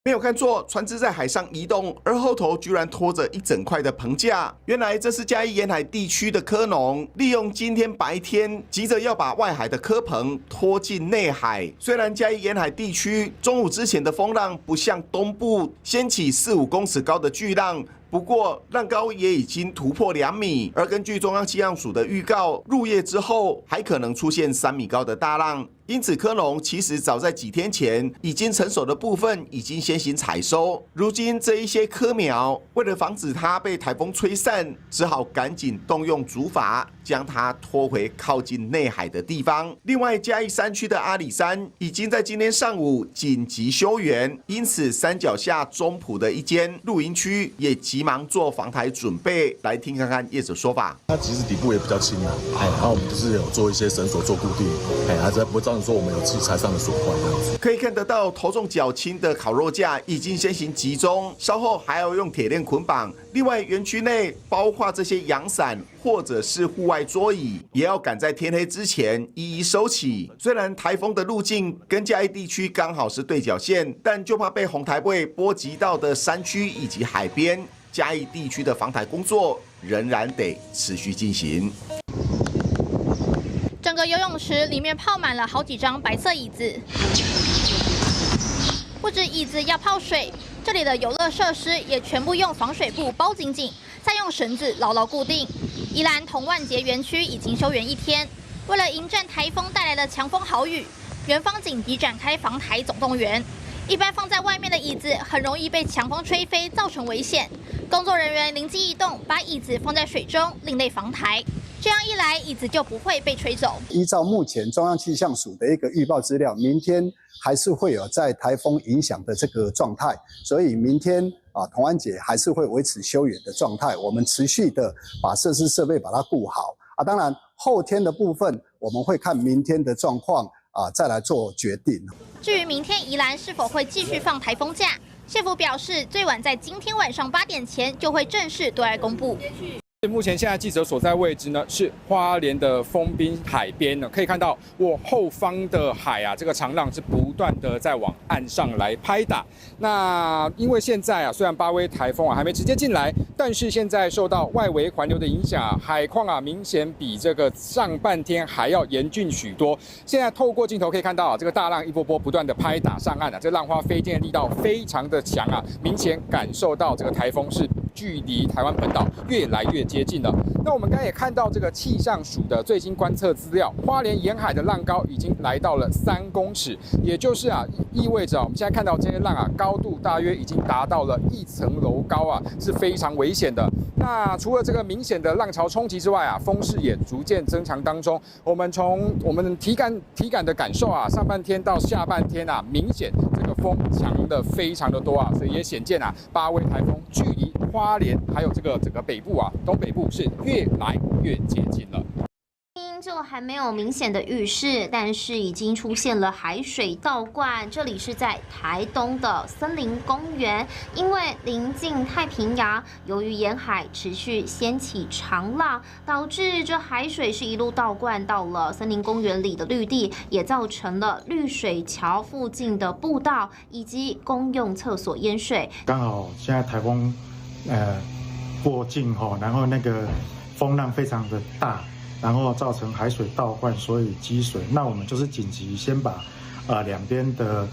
没有看错，船只在海上移动，而后头居然拖着一整块的棚架。原来这是嘉义沿海地区的蚵农，利用今天白天急着要把外海的蚵棚拖进内海。虽然嘉义沿海地区中午之前的风浪不像东部掀起4-5公尺高的巨浪。不过，浪高也已经突破2米，而根据中央气象署的预告，入夜之后还可能出现3米高的大浪。因此，蚵农其实早在几天前已经成熟的部分已经先行采收。如今这一些蚵苗，为了防止它被台风吹散，只好赶紧动用竹筏将它拖回靠近内海的地方。另外，嘉义山区的阿里山已经在今天上午紧急休园，因此山脚下中埔的一间露营区也急忙做防台准备。来听看看业者说法。它其实底部也比较轻啊，然后我们就是有做一些绳索做固定，还是不会造成说我们有器材上的损坏这样子。可以看得到头重脚轻的烤肉架已经先行集中，稍后还要用铁链捆绑。另外，园区内包括这些阳伞或者是户外桌椅，也要赶在天黑之前一一收起。虽然台风的路径跟嘉义地区刚好是对角线，但就怕被红台位波及到的山区以及海边，嘉义地区的防台工作仍然得持续进行。整个游泳池里面泡满了好几张白色椅子，不止椅子要泡水，这里的游乐设施也全部用防水布包紧紧，再用绳子牢牢固定。宜兰同万节园区已经休园1天，为了迎战台风带来的强风豪雨，园方紧急展开防台总动员。一般放在外面的椅子很容易被强风吹飞，造成危险。工作人员灵机一动，把椅子放在水中，另类防台。这样一来，椅子就不会被吹走。依照目前中央气象署的一个预报资料，明天还是会有在台风影响的这个状态，所以明天同安节还是会维持休园的状态。我们持续的把设施设备把它顾好当然后天的部分我们会看明天的状况再来做决定。至于明天宜兰是否会继续放台风假，县府表示，最晚在今天晚上8点前就会正式对外公布。目前现在记者所在位置呢是花莲的丰滨海边呢，可以看到我后方的海这个长浪是不断的在往岸上来拍打。那因为现在虽然巴威台风还没直接进来，但是现在受到外围环流的影响，海况明显比这个上半天还要严峻许多。现在透过镜头可以看到这个大浪一波波不断的拍打上岸这浪花飞溅的力道非常的强明显感受到这个台风是距离台湾本岛越来越接近了。那我们刚才也看到这个气象署的最新观测资料，花莲沿海的浪高已经来到了3公尺，也就是意味着我们现在看到这些浪高度大约已经达到了1层楼高是非常危险的。那除了这个明显的浪潮冲击之外风势也逐渐增强当中。我们从我们体感的感受上半天到下半天明显这个风强的非常的多所以也显见巴威台风距离花莲还有这个整个北部东北部是越来越接近了。就还没有明显的雨势，但是已经出现了海水倒灌。这里是在台东的森林公园，因为临近太平洋，由于沿海持续掀起长浪，导致这海水是一路倒灌到了森林公园里的绿地，也造成了绿水桥附近的步道以及公用厕所淹水。刚好现在台风过境然后那个风浪非常的大。然后造成海水倒灌，所以积水。那我们就是紧急先把两边的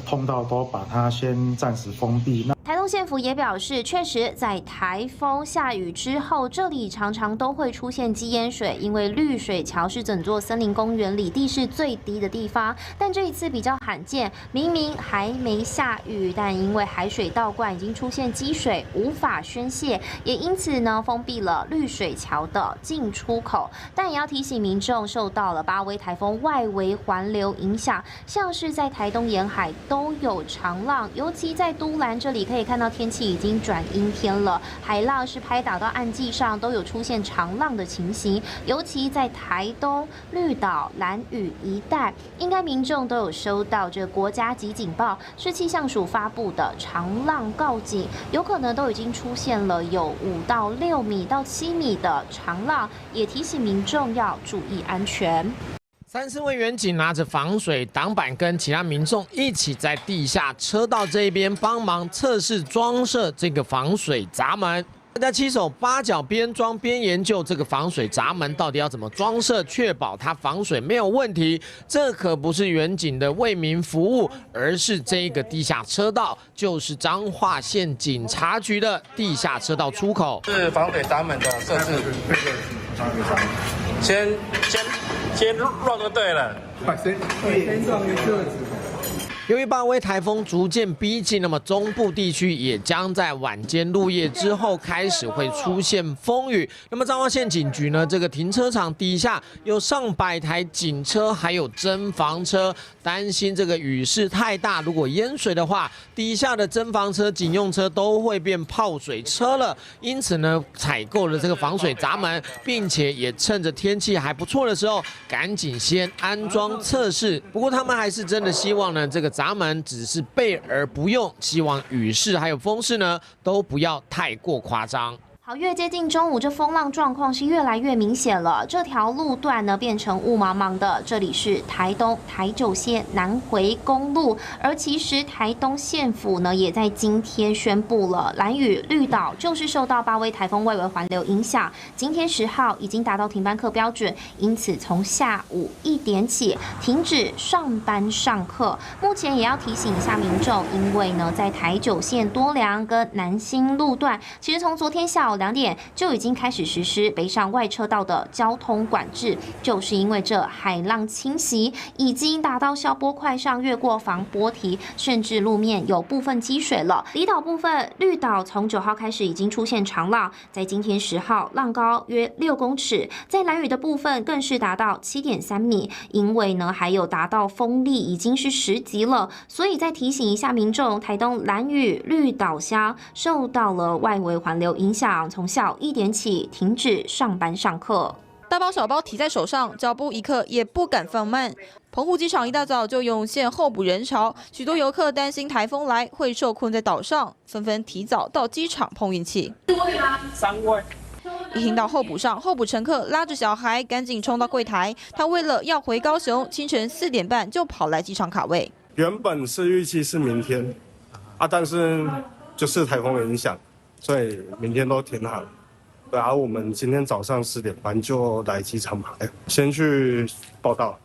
通道都把它先暂时封闭。台东县府也表示，确实在台风下雨之后，这里常常都会出现积淹水，因为绿水桥是整座森林公园里地势最低的地方。但这一次比较罕见，明明还没下雨，但因为海水倒灌已经出现积水，无法宣泄，也因此呢封闭了绿水桥的进出口。但也要提醒民众，受到了巴威台风外围环流影响，像是在台东沿海都有长浪，尤其在都兰这里可以看到天气已经转阴天了，海浪是拍打到岸际上，都有出现长浪的情形。尤其在台东、绿岛、兰屿一带，应该民众都有收到这国家级警报，是气象署发布的长浪告警，有可能都已经出现了有5到6米到7米的长浪，也提醒民众要注意安全。3、4位员警拿着防水挡板，跟其他民众一起在地下车道这边帮忙测试装设这个防水闸门。大家7手8脚边装边研究这个防水闸门到底要怎么装设，确保它防水没有问题。这可不是员警的为民服务，而是这个地下车道就是彰化县警察局的地下车道出口。是防水闸门的设置。先乱就对了。先撞一个。由于八威台风逐渐逼近，那么中部地区也将在晚间入夜之后开始会出现风雨。那么彰化县警局呢，这个停车场底下有上百台警车，还有侦防车，担心这个雨势太大，如果淹水的话，底下的侦防车、警用车都会变泡水车了。因此呢，采购了这个防水闸门，并且也趁着天气还不错的时候，赶紧先安装测试。不过他们还是真的希望呢，这个闸门只是备而不用，希望雨势还有风势呢都不要太过夸张。好，越接近中午，这风浪状况是越来越明显了。这条路段呢变成雾茫茫的。这里是台东台九线南回公路，而其实台东县府呢也在今天宣布了，兰屿绿岛就是受到八威台风外围环流影响，今天10号已经达到停班课标准，因此从下午1点起停止上班上课。目前也要提醒一下民众，因为呢在台九线多良跟南新路段，其实从昨天下午2点就已经开始实施北上外车道的交通管制，就是因为这海浪侵袭已经达到消波块上越过防波堤，甚至路面有部分积水了。离岛部分，绿岛从9号开始已经出现长浪，在今天10号浪高约6公尺，在兰屿的部分更是达到7.3米，因为呢还有达到风力已经是10级了，所以再提醒一下民众，台东兰屿绿岛乡受到了外围环流影响，从下午1点起停止上班上课。大包小包提在手上，脚步一刻也不敢放慢。澎湖机场一大早就涌现候补人潮，许多游客担心台风来会受困在岛上，纷纷提早到机场碰运气。3位。一听到候补上，候补乘客拉着小孩赶紧冲到柜台。他为了要回高雄，清晨4点半就跑来机场卡位。原本是预期是明天，但是就是台风的影响，所以明天都停航。对啊，我们今天早上10点半就来机场排，先去报到。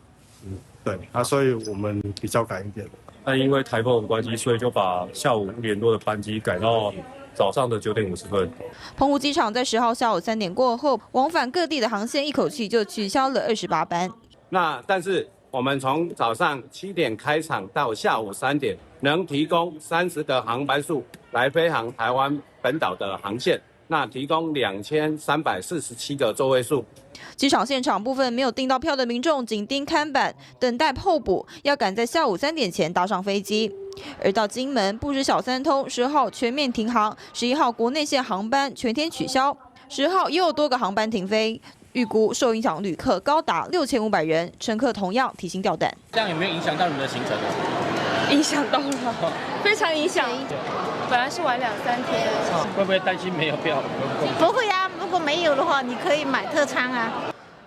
对啊，所以我们比较赶一点。那因为台风的关系，所以就把下午5点多的班机改到早上的9点50分。澎湖机场在10号下午3点过后，往返各地的航线一口气就取消了28班。但是我们从早上7点开场到下午3点，能提供30个航班数来飞航台湾本岛的航线。提供2347个座位数。机场现场部分没有订到票的民众紧盯看板，等待候补，要赶在下午3点前搭上飞机。而到金门，不止小三通10号全面停航，11号国内线航班全天取消，10号又有多个航班停飞。预估受影响旅客高达6500人，乘客同样提心吊胆。这样有没有影响到你们的行程？影响到了，非常影响。本来是玩2、3天，会不会担心没有票？不会啊，如果没有的话，你可以买特餐啊。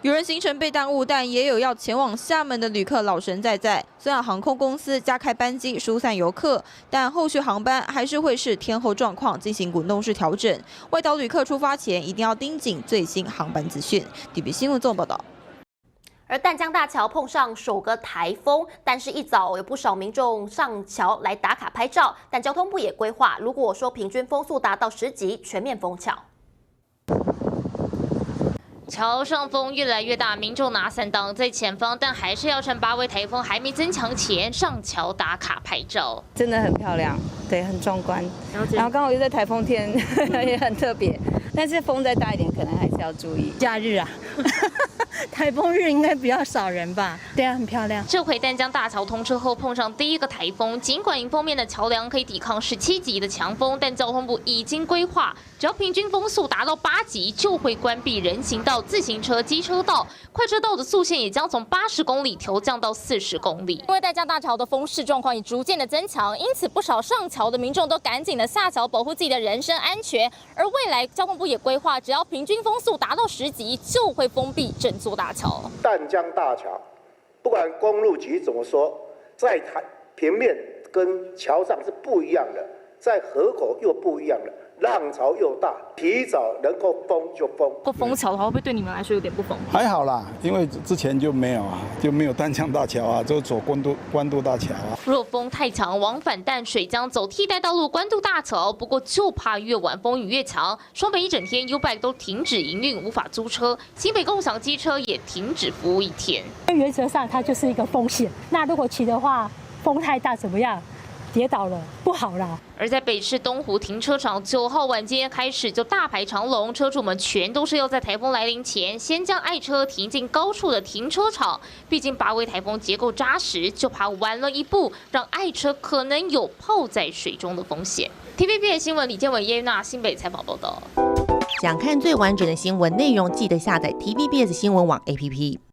有人行程被耽误，但也有要前往厦门的旅客老神在在。虽然航空公司加开班机疏散游客，但后续航班还是会视天候状况进行滚动式调整。外岛旅客出发前一定要盯紧最新航班资讯。DB 新闻综合报道。而淡江大桥碰上首个台风，但是一早有不少民众上桥来打卡拍照，但交通部也规划，如果说平均风速达到10级，全面封桥。桥上风越来越大，民众拿伞挡在前方，但还是要趁8威台风还没增强前上桥打卡拍照。真的很漂亮，对，很壮观。然后刚好又在台风天，也很特别。但是风再大一点，可能还是要注意。假日啊，台风日应该比较少人吧？对啊，很漂亮。这回淡江大桥通车后碰上第一个台风，尽管迎风面的桥梁可以抵抗17级的强风，但交通部已经规划，只要平均风速达到8级，就会关闭人行道、自行车、机车道，快车道的速限也将从80公里调降到40公里。因为淡江大桥的风势状况也逐渐的增强，因此不少上桥的民众都赶紧的下桥，保护自己的人身安全。而未来交通部也规划，只要平均风速达到10级，就会封闭整座大桥。淡江大桥不管公路局怎么说，在平面跟桥上是不一样的，在河口又不一样的。浪潮又大，提早能够封就封。过封桥的话，会不会对你们来说有点不方便？还好啦，因为之前就没有啊，就没有丹江大桥啊，就走关渡大桥啊。若风太强，往返淡水将走替代道路关渡大桥，不过就怕越晚风雨越强。双北一整天 U-Bike 都停止营运，无法租车，新北共享机车也停止服务1天。原则上它就是一个风险，那如果骑的话，风太大怎么样？跌倒了不好啦。而在北市东湖停车场，9号晚间开始就大排长龙，车主们全都是要在台风来临前先将爱车停进高处的停车场。毕竟8位台风结构扎实，就怕晚了一步，让爱车可能有泡在水中的风险。TVBS 新闻李建伟、叶玉娜新北采访报道。想看最完整的新闻内容，记得下载 TVBS 新闻网 APP。